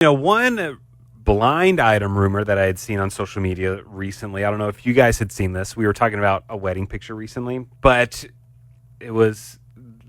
One blind item rumor that I had seen on social media recently. I don't know if you guys had seen this. We were talking about a wedding picture recently, but it was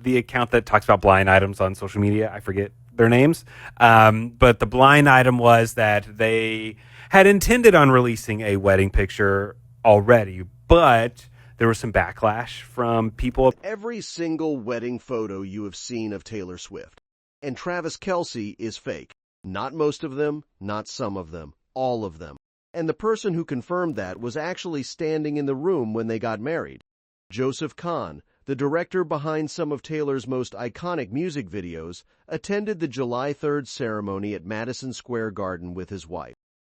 the account that talks about blind items on social media. I forget their names. But the blind item was that they had intended on releasing a wedding picture already, but there was some backlash from people. Every single wedding photo you have seen of Taylor Swift and Travis Kelce is fake. Not most of them, not some of them, all of them. And the person who confirmed that was actually standing in the room when they got married. Joseph Kahn, the director behind some of Taylor's most iconic music videos, attended the July 3rd ceremony at Madison Square Garden with his wife.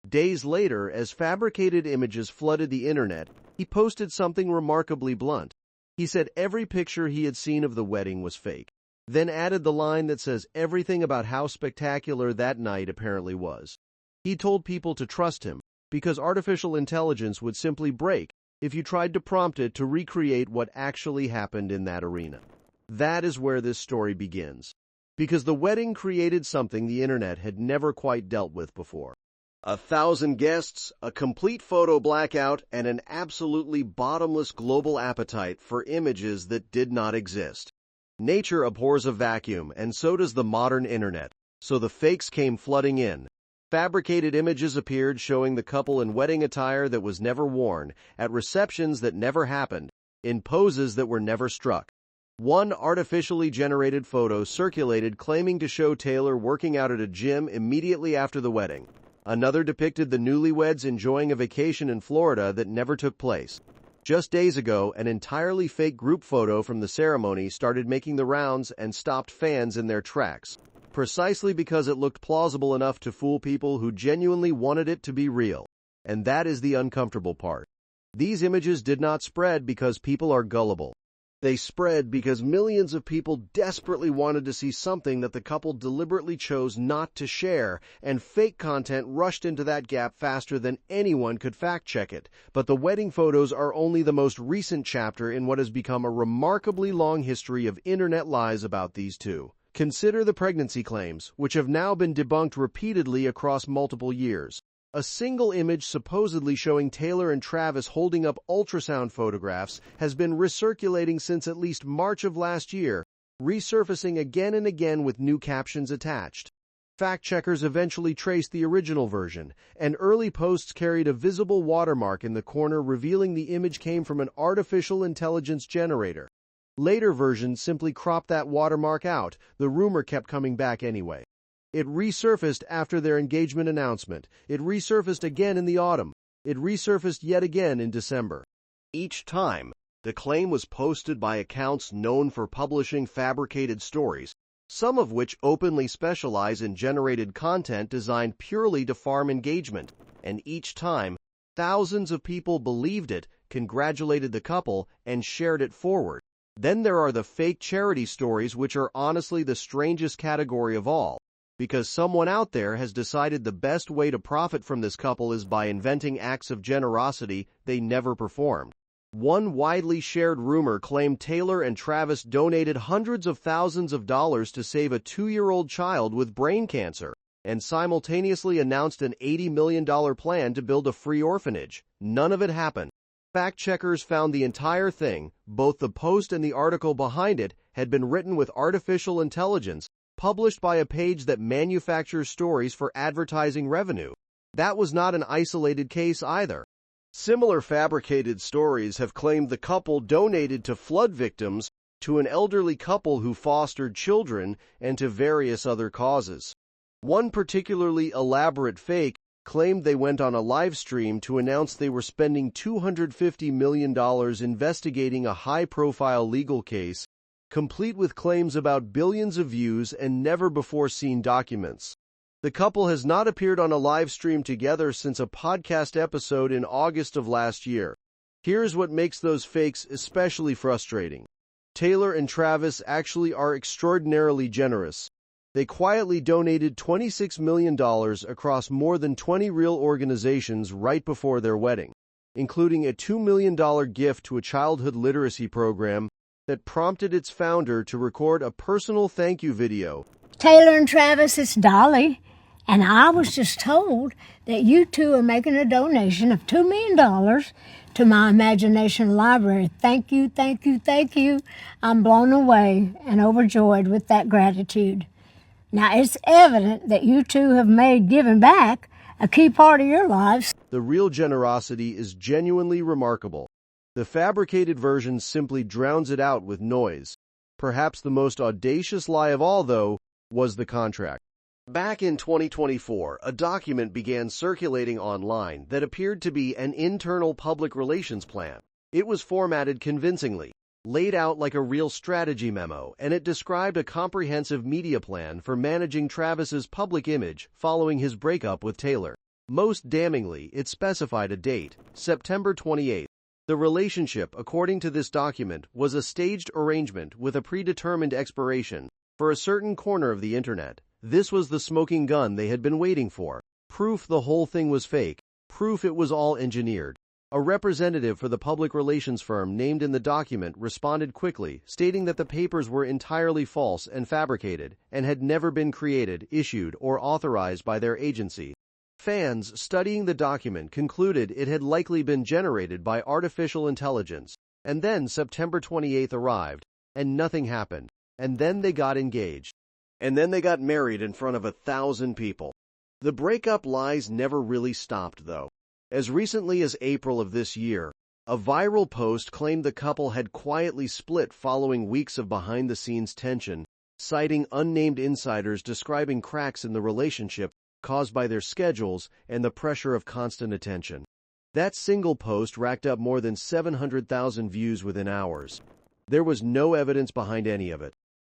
Days later, as fabricated images flooded the internet, he posted something remarkably blunt. He said every picture he had seen of the wedding was fake, then added the line that says everything about how spectacular that night apparently was. He told people to trust him, because artificial intelligence would simply break if you tried to prompt it to recreate what actually happened in that arena. That is where this story begins, because the wedding created something the internet had never quite dealt with before. 1,000 guests, a complete photo blackout, and an absolutely bottomless global appetite for images that did not exist. Nature abhors a vacuum, and so does the modern internet, so the fakes came flooding in. Fabricated images appeared showing the couple in wedding attire that was never worn, at receptions that never happened, in poses that were never struck. One artificially generated photo circulated claiming to show Taylor working out at a gym immediately after the wedding. Another depicted the newlyweds enjoying a vacation in Florida that never took place. Just days ago, an entirely fake group photo from the ceremony started making the rounds and stopped fans in their tracks, precisely because it looked plausible enough to fool people who genuinely wanted it to be real. And that is the uncomfortable part. These images did not spread because people are gullible. They spread because millions of people desperately wanted to see something that the couple deliberately chose not to share, and fake content rushed into that gap faster than anyone could fact-check it. But the wedding photos are only the most recent chapter in what has become a remarkably long history of internet lies about these two. Consider the pregnancy claims, which have now been debunked repeatedly across multiple years. A single image supposedly showing Taylor and Travis holding up ultrasound photographs has been recirculating since at least March of last year, resurfacing again and again with new captions attached. Fact-checkers eventually traced the original version, and early posts carried a visible watermark in the corner revealing the image came from an artificial intelligence generator. Later versions simply cropped that watermark out. The rumor kept coming back anyway. It resurfaced after their engagement announcement. It resurfaced again in the autumn. It resurfaced yet again in December. Each time, the claim was posted by accounts known for publishing fabricated stories, some of which openly specialize in generated content designed purely to farm engagement. And each time, thousands of people believed it, congratulated the couple, and shared it forward. Then there are the fake charity stories, which are honestly the strangest category of all, because someone out there has decided the best way to profit from this couple is by inventing acts of generosity they never performed. One widely shared rumor claimed Taylor and Travis donated hundreds of thousands of dollars to save a 2-year-old child with brain cancer, and simultaneously announced an $80 million plan to build a free orphanage. None of it happened. Fact-checkers found the entire thing, both the post and the article behind it, had been written with artificial intelligence, published by a page that manufactures stories for advertising revenue. That was not an isolated case either. Similar fabricated stories have claimed the couple donated to flood victims, to an elderly couple who fostered children, and to various other causes. One particularly elaborate fake claimed they went on a live stream to announce they were spending $250 million investigating a high-profile legal case, complete with claims about billions of views and never-before-seen documents. The couple has not appeared on a live stream together since a podcast episode in August of last year. Here's what makes those fakes especially frustrating. Taylor and Travis actually are extraordinarily generous. They quietly donated $26 million across more than 20 real organizations right before their wedding, including a $2 million gift to a childhood literacy program that prompted its founder to record a personal thank you video. Taylor and Travis, it's Dolly. And I was just told that you two are making a donation of $2 million to my imagination library. Thank you, thank you, thank you. I'm blown away and overjoyed with that gratitude. Now, it's evident that you two have made giving back a key part of your lives. The real generosity is genuinely remarkable. The fabricated version simply drowns it out with noise. Perhaps the most audacious lie of all, though, was the contract. Back in 2024, a document began circulating online that appeared to be an internal public relations plan. It was formatted convincingly, laid out like a real strategy memo, and it described a comprehensive media plan for managing Travis's public image following his breakup with Taylor. Most damningly, it specified a date, September 28th. The relationship, according to this document, was a staged arrangement with a predetermined expiration for a certain corner of the internet. This was the smoking gun they had been waiting for. Proof the whole thing was fake. Proof it was all engineered. A representative for the public relations firm named in the document responded quickly, stating that the papers were entirely false and fabricated and had never been created, issued, or authorized by their agency. Fans studying the document concluded it had likely been generated by artificial intelligence. And then September 28th arrived, and nothing happened. And then they got engaged. And then they got married in front of 1,000 people. The breakup lies never really stopped, though. As recently as April of this year, a viral post claimed the couple had quietly split following weeks of behind-the-scenes tension, citing unnamed insiders describing cracks in the relationship caused by their schedules and the pressure of constant attention. That single post racked up more than 700,000 views within hours. There was no evidence behind any of it.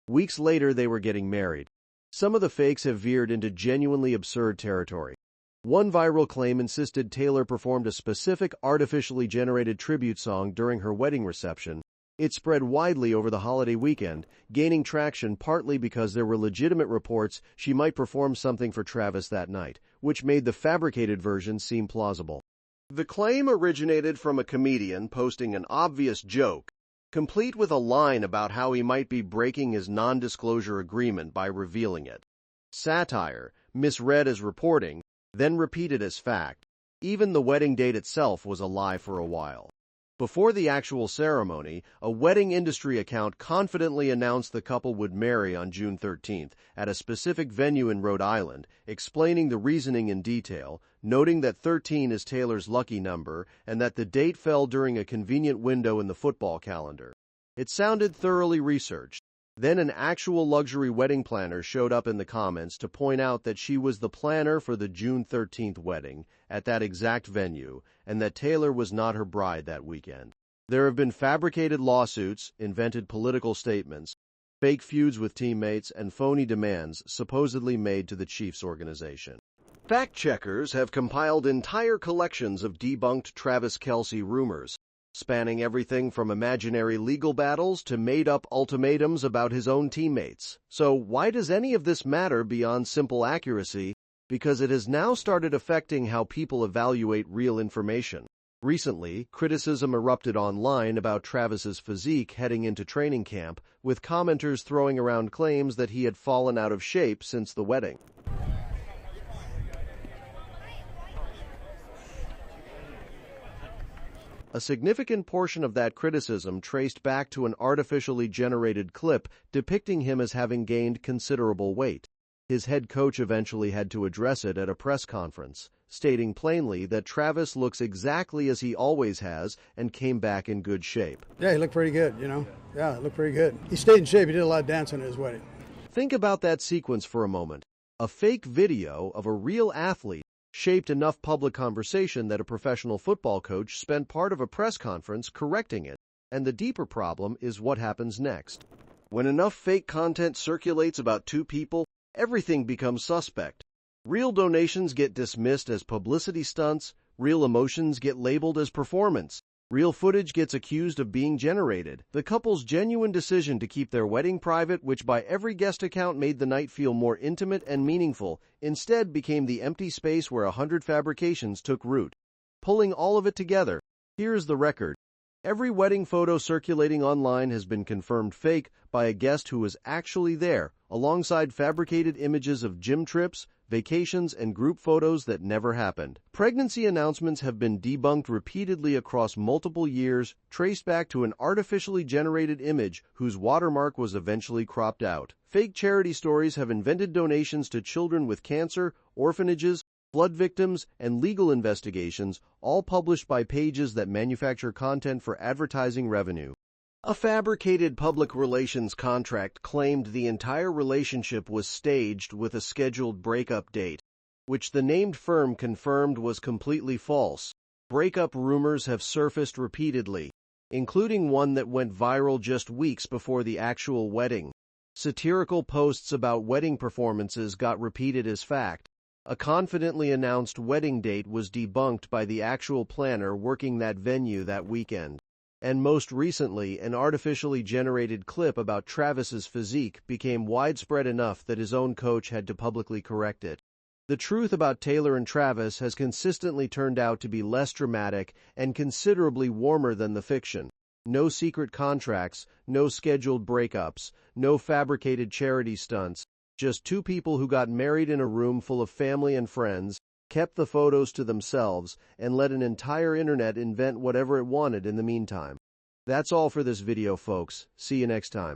Weeks later, they were getting married. Some of the fakes have veered into genuinely absurd territory. One viral claim insisted Taylor performed a specific artificially generated tribute song during her wedding reception. It spread widely over the holiday weekend, gaining traction partly because there were legitimate reports she might perform something for Travis that night, which made the fabricated version seem plausible. The claim originated from a comedian posting an obvious joke, complete with a line about how he might be breaking his non-disclosure agreement by revealing it. Satire, misread as reporting, then repeated as fact. Even the wedding date itself was a lie for a while. Before the actual ceremony, a wedding industry account confidently announced the couple would marry on June 13th at a specific venue in Rhode Island, explaining the reasoning in detail, noting that 13 is Taylor's lucky number and that the date fell during a convenient window in the football calendar. It sounded thoroughly researched. Then an actual luxury wedding planner showed up in the comments to point out that she was the planner for the June 13th wedding at that exact venue and that Taylor was not her bride that weekend. There have been fabricated lawsuits, invented political statements, fake feuds with teammates, and phony demands supposedly made to the Chiefs organization. Fact-checkers have compiled entire collections of debunked Travis Kelce rumors, spanning everything from imaginary legal battles to made-up ultimatums about his own teammates. So why does any of this matter beyond simple accuracy? Because it has now started affecting how people evaluate real information. Recently, criticism erupted online about Travis's physique heading into training camp, with commenters throwing around claims that he had fallen out of shape since the wedding. A significant portion of that criticism traced back to an artificially generated clip depicting him as having gained considerable weight. His head coach eventually had to address it at a press conference, stating plainly that Travis looks exactly as he always has and came back in good shape. Yeah, he looked pretty good, Yeah, it looked pretty good. He stayed in shape. He did a lot of dancing at his wedding. Think about that sequence for a moment. A fake video of a real athlete shaped enough public conversation that a professional football coach spent part of a press conference correcting it. And the deeper problem is what happens next. When enough fake content circulates about two people, everything becomes suspect. Real donations get dismissed as publicity stunts, real emotions get labeled as performance, real footage gets accused of being generated. The couple's genuine decision to keep their wedding private, which by every guest account made the night feel more intimate and meaningful, instead became the empty space where 100 fabrications took root. Pulling all of it together, here's the record. Every wedding photo circulating online has been confirmed fake by a guest who was actually there, alongside fabricated images of gym trips, vacations, and group photos that never happened. Pregnancy announcements have been debunked repeatedly across multiple years, traced back to an artificially generated image whose watermark was eventually cropped out. Fake charity stories have invented donations to children with cancer, orphanages, flood victims, and legal investigations, all published by pages that manufacture content for advertising revenue. A fabricated public relations contract claimed the entire relationship was staged with a scheduled breakup date, which the named firm confirmed was completely false. Breakup rumors have surfaced repeatedly, including one that went viral just weeks before the actual wedding. Satirical posts about wedding performances got repeated as fact. A confidently announced wedding date was debunked by the actual planner working that venue that weekend. And most recently, an artificially generated clip about Travis's physique became widespread enough that his own coach had to publicly correct it. The truth about Taylor and Travis has consistently turned out to be less dramatic and considerably warmer than the fiction. No secret contracts, no scheduled breakups, no fabricated charity stunts, just two people who got married in a room full of family and friends, kept the photos to themselves, and let an entire internet invent whatever it wanted in the meantime. That's all for this video, folks. See you next time.